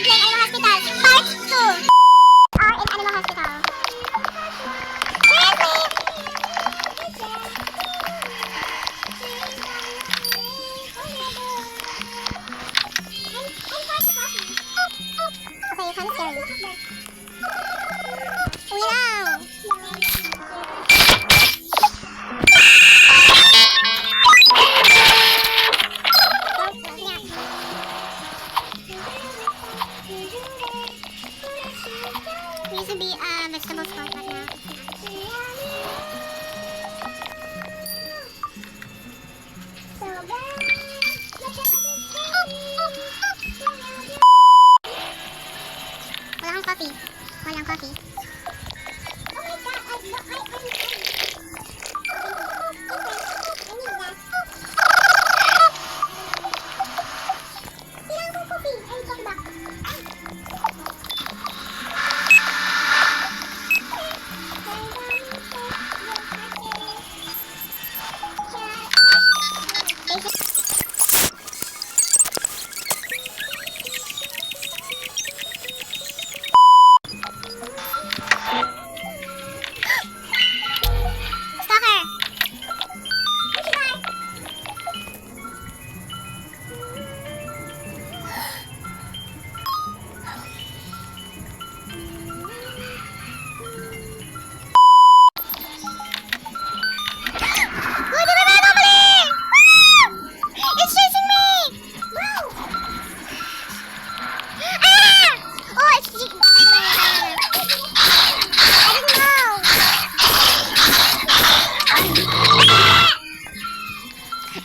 playing Animal Hospital Part 2. Are in Animal Hospital. Seriously? Okay, kind of scary. Uwi lang. We used to be a vegetable spot, but now it's not. Walang coffee. Walang coffee. Oh my god, I need that. Kailangan ko coffee. I need coffee back.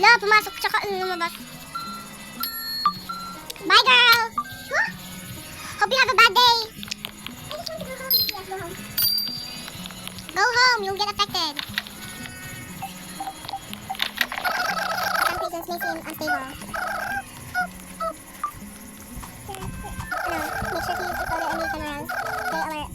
La, pumasok tsaka lumabas. Bye, girl! Hope you have a bad day. Go home, you'll get affected. Some patients may seem unstable. Make sure to use the photo and leave cameras. Stay alert.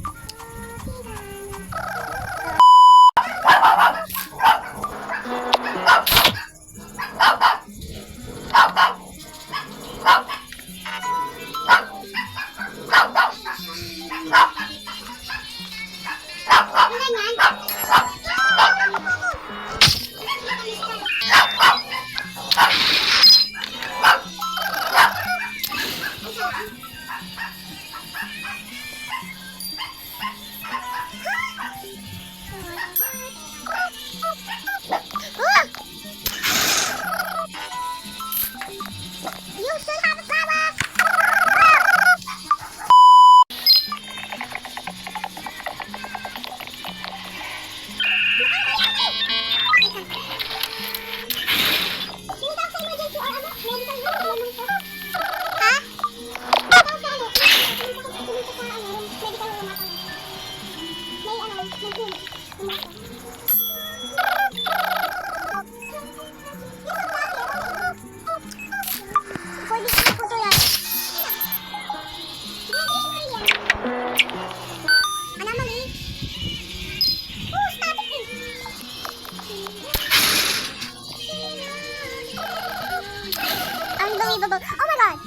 Unbelievable. Oh my god.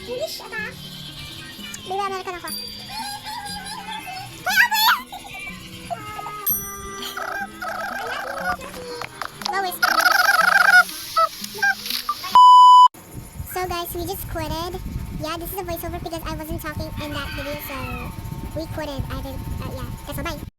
English ata. Baby, American ako. Lois. So guys, we just quitted. Yeah, this is a voiceover because I wasn't talking in that video, so we quitted. Yeah, that's all. Bye.